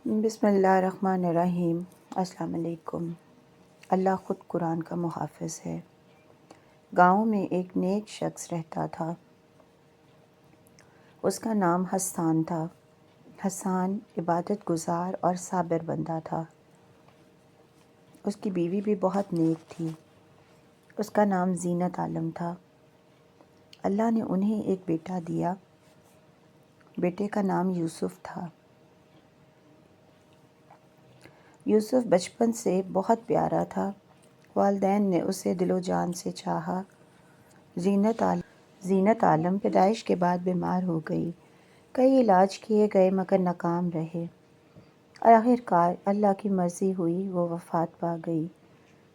بسم اللہ الرحمن الرحیم۔ السلام علیکم۔ اللہ خود قرآن کا محافظ ہے۔ گاؤں میں ایک نیک شخص رہتا تھا۔ اس کا نام حسان تھا۔ حسان عبادت گزار اور صابر بندہ تھا۔ اس کی بیوی بھی بہت نیک تھی۔ اس کا نام زینت عالم تھا۔ اللہ نے انہیں ایک بیٹا دیا۔ بیٹے کا نام یوسف تھا۔ یوسف بچپن سے بہت پیارا تھا۔ والدین نے اسے دل و جان سے چاہا۔ زینت عالم پیدائش کے بعد بیمار ہو گئی۔ کئی علاج کیے گئے مگر ناکام رہے۔ آخر کار اللہ کی مرضی ہوئی، وہ وفات پا گئی۔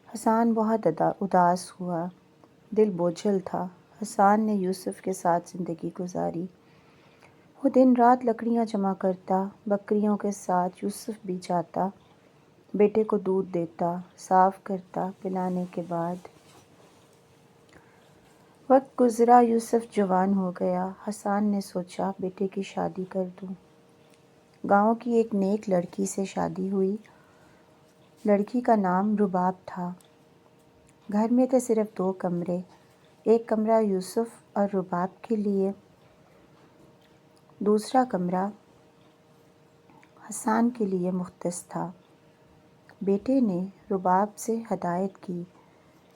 حسان بہت اداس ہوا، دل بوجھل تھا۔ حسان نے یوسف کے ساتھ زندگی گزاری۔ وہ دن رات لکڑیاں جمع کرتا، بکریوں کے ساتھ یوسف بھی جاتا، بیٹے کو دودھ دیتا، صاف کرتا۔ پلانے کے بعد وقت گزرا، یوسف جوان ہو گیا۔ حسان نے سوچا بیٹے کی شادی کر دوں۔ گاؤں کی ایک نیک لڑکی سے شادی ہوئی۔ لڑکی کا نام رباب تھا۔ گھر میں تھے صرف 2 کمرے، ایک کمرہ یوسف اور رباب کے لیے، دوسرا کمرہ حسان کے لیے مختص تھا۔ بیٹے نے رباب سے ہدایت کی،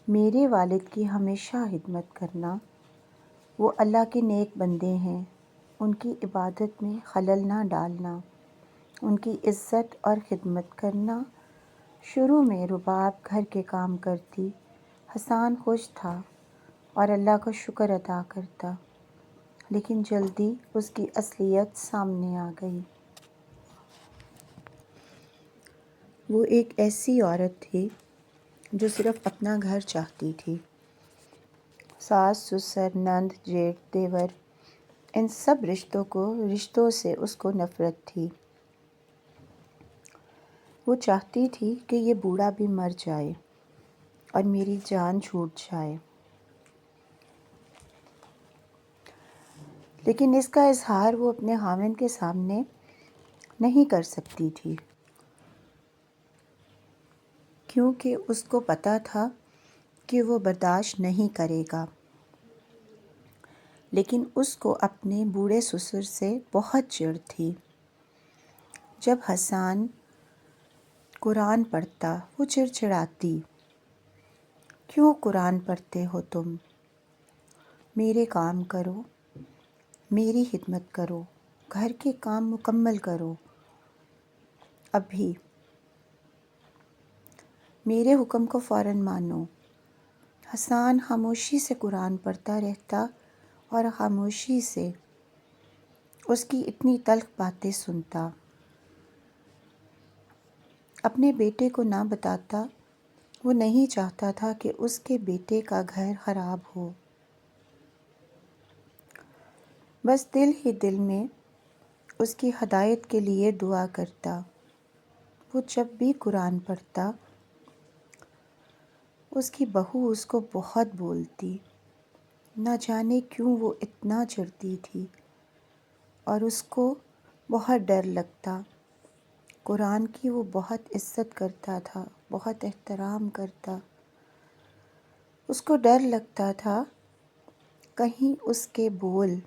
میرے والد کی ہمیشہ خدمت کرنا، وہ اللہ کے نیک بندے ہیں، ان کی عبادت میں خلل نہ ڈالنا، ان کی عزت اور خدمت کرنا۔ شروع میں رباب گھر کے کام کرتی، حسان خوش تھا اور اللہ کا شکر ادا کرتا، لیکن جلدی اس کی اصلیت سامنے آ گئی۔ وہ ایک ایسی عورت تھی جو صرف اپنا گھر چاہتی تھی۔ ساس، سسر، نند، جیٹھ، دیور، ان سب رشتوں سے اس کو نفرت تھی۔ وہ چاہتی تھی کہ یہ بوڑھا بھی مر جائے اور میری جان چھوٹ جائے، لیکن اس کا اظہار وہ اپنے خاوند کے سامنے نہیں کر سکتی تھی، کیونکہ اس کو پتہ تھا کہ وہ برداشت نہیں کرے گا۔ لیکن اس کو اپنے بوڑھے سسر سے بہت چڑ تھی۔ جب حسان قرآن پڑھتا، وہ چڑچڑاتی، کیوں قرآن پڑھتے ہو تم؟ میرے کام کرو، میری خدمت کرو، گھر کے کام مکمل کرو، ابھی میرے حکم کو فوراً مانو۔ حسان خاموشی سے قرآن پڑھتا رہتا اور خاموشی سے اس کی اتنی تلخ باتیں سنتا۔ اپنے بیٹے کو نہ بتاتا، وہ نہیں چاہتا تھا کہ اس کے بیٹے کا گھر خراب ہو۔ بس دل ہی دل میں اس کی ہدایت کے لیے دعا کرتا۔ وہ جب بھی قرآن پڑھتا، اس کی بہو اس کو بہت بولتی، نہ جانے کیوں وہ اتنا چڑھتی تھی، اور اس کو بہت ڈر لگتا۔ قرآن کی وہ بہت عزت کرتا تھا، بہت احترام کرتا۔ اس کو ڈر لگتا تھا کہیں اس کے بول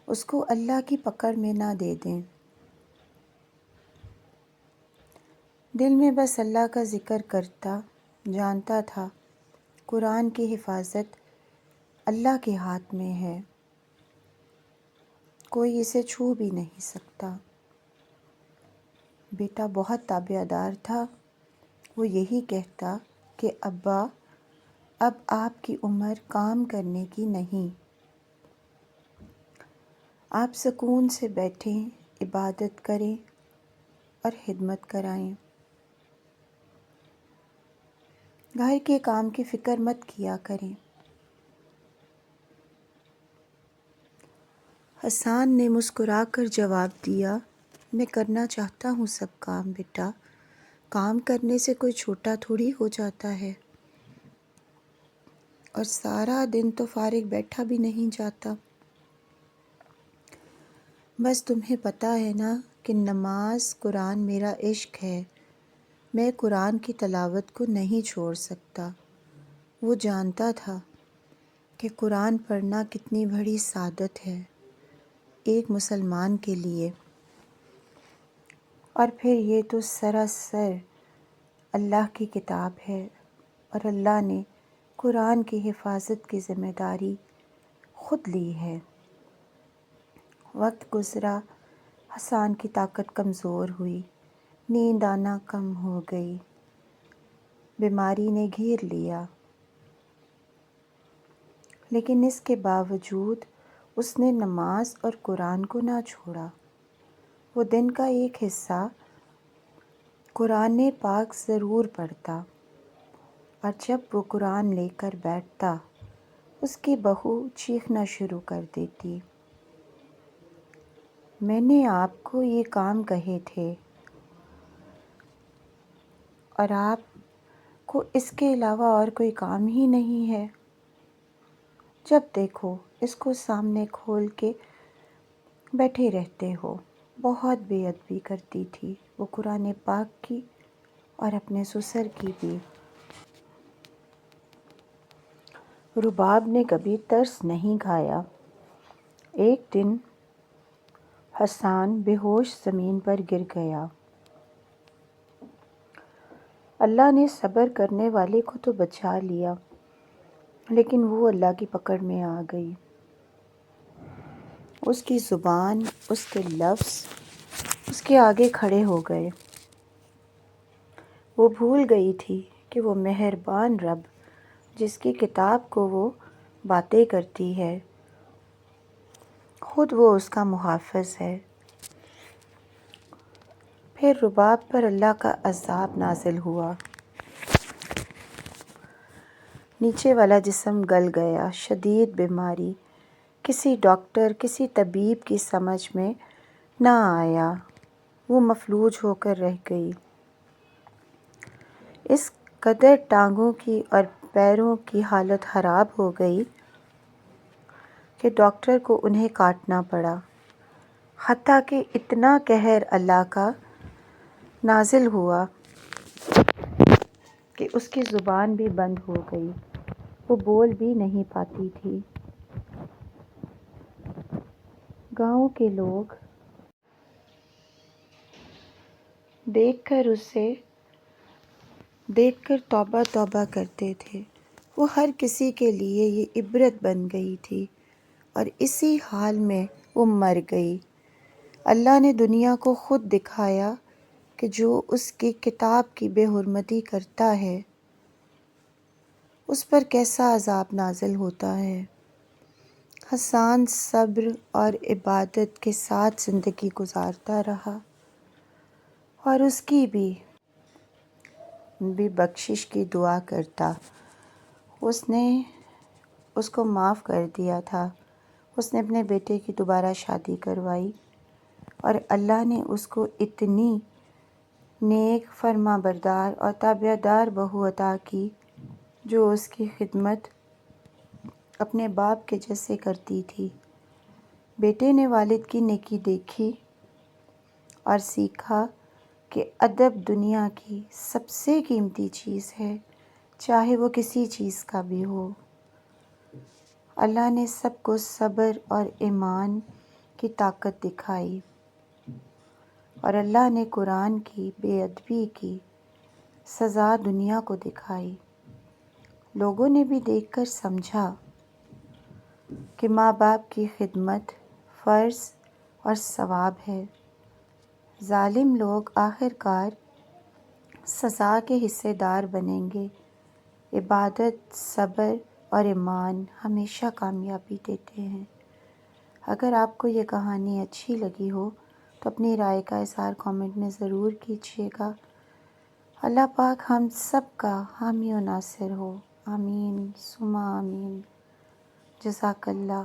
اس کو اللہ کی پکڑ میں نہ دے دیں۔ دل میں بس اللہ کا ذکر کرتا، جانتا تھا قرآن کی حفاظت اللہ کے ہاتھ میں ہے، کوئی اسے چھو بھی نہیں سکتا۔ بیٹا بہت تابعدار تھا۔ وہ یہی کہتا کہ ابا، اب آپ کی عمر کام کرنے کی نہیں، آپ سکون سے بیٹھیں، عبادت کریں اور خدمت کرائیں، گھر کے کام کی فکر مت کیا کریں۔ حسان نے مسکرا کر جواب دیا، میں کرنا چاہتا ہوں سب کام بیٹا، کام کرنے سے کوئی چھوٹا تھوڑی ہو جاتا ہے، اور سارا دن تو فارغ بیٹھا بھی نہیں جاتا۔ بس تمہیں پتہ ہے نا کہ نماز قرآن میرا عشق ہے، میں قرآن کی تلاوت کو نہیں چھوڑ سکتا۔ وہ جانتا تھا کہ قرآن پڑھنا کتنی بڑی سعادت ہے ایک مسلمان کے لیے، اور پھر یہ تو سراسر اللہ کی کتاب ہے، اور اللہ نے قرآن کی حفاظت کی ذمہ داری خود لی ہے۔ وقت گزرا، حسان کی طاقت کمزور ہوئی، نیند آنا کم ہو گئی، بیماری نے گھیر لیا، لیکن اس کے باوجود اس نے نماز اور قرآن کو نہ چھوڑا۔ وہ دن کا ایک حصہ قرآن پاک ضرور پڑھتا، اور جب وہ قرآن لے کر بیٹھتا اس کی بہو چیخنا شروع کر دیتی، میں نے آپ کو یہ کام کہے تھے اور آپ کو اس کے علاوہ اور کوئی کام ہی نہیں ہے، جب دیکھو اس کو سامنے کھول کے بیٹھے رہتے ہو۔ بہت بے ادبی کرتی تھی وہ قرآن پاک کی اور اپنے سسر کی بھی۔ رباب نے کبھی ترس نہیں کھایا۔ ایک دن حسان بے ہوش زمین پر گر گیا۔ اللہ نے صبر کرنے والے کو تو بچا لیا، لیکن وہ اللہ کی پکڑ میں آ گئی۔ اس کی زبان، اس کے لفظ اس کے آگے کھڑے ہو گئے۔ وہ بھول گئی تھی کہ وہ مہربان رب جس کی کتاب کو وہ باتیں کرتی ہے، خود وہ اس کا محافظ ہے۔ پھر رباب پر اللہ کا عذاب نازل ہوا۔ نیچے والا جسم گل گیا، شدید بیماری، کسی ڈاکٹر کسی طبیب کی سمجھ میں نہ آیا، وہ مفلوج ہو کر رہ گئی۔ اس قدر ٹانگوں کی اور پیروں کی حالت خراب ہو گئی کہ ڈاکٹر کو انہیں کاٹنا پڑا، حتیٰ کہ اتنا قہر اللہ کا نازل ہوا کہ اس کی زبان بھی بند ہو گئی، وہ بول بھی نہیں پاتی تھی۔ گاؤں کے لوگ دیکھ کر توبہ توبہ کرتے تھے۔ وہ ہر کسی کے لیے یہ عبرت بن گئی تھی، اور اسی حال میں وہ مر گئی۔ اللہ نے دنیا کو خود دکھایا کہ جو اس کی کتاب کی بے حرمتی کرتا ہے اس پر کیسا عذاب نازل ہوتا ہے۔ حسان صبر اور عبادت کے ساتھ زندگی گزارتا رہا، اور اس کی بھی بخشش کی دعا کرتا۔ اس نے اس کو معاف کر دیا تھا۔ اس نے اپنے بیٹے کی دوبارہ شادی کروائی، اور اللہ نے اس کو اتنی نیک، فرما بردار اور تابع دار بہو عطا کی جو اس کی خدمت اپنے باپ کے جیسے کرتی تھی۔ بیٹے نے والد کی نیکی دیکھی اور سیکھا کہ ادب دنیا کی سب سے قیمتی چیز ہے، چاہے وہ کسی چیز کا بھی ہو۔ اللہ نے سب کو صبر اور ایمان کی طاقت دکھائی، اور اللہ نے قرآن کی بے ادبی کی سزا دنیا کو دکھائی۔ لوگوں نے بھی دیکھ کر سمجھا کہ ماں باپ کی خدمت فرض اور ثواب ہے۔ ظالم لوگ آخر کار سزا کے حصے دار بنیں گے۔ عبادت، صبر اور ایمان ہمیشہ کامیابی دیتے ہیں۔ اگر آپ کو یہ کہانی اچھی لگی ہو تو اپنی رائے کا اظہار کامنٹ میں ضرور کیجیے گا۔ اللہ پاک ہم سب کا حامی و ناصر ہو، آمین ثم آمین۔ جزاک اللہ۔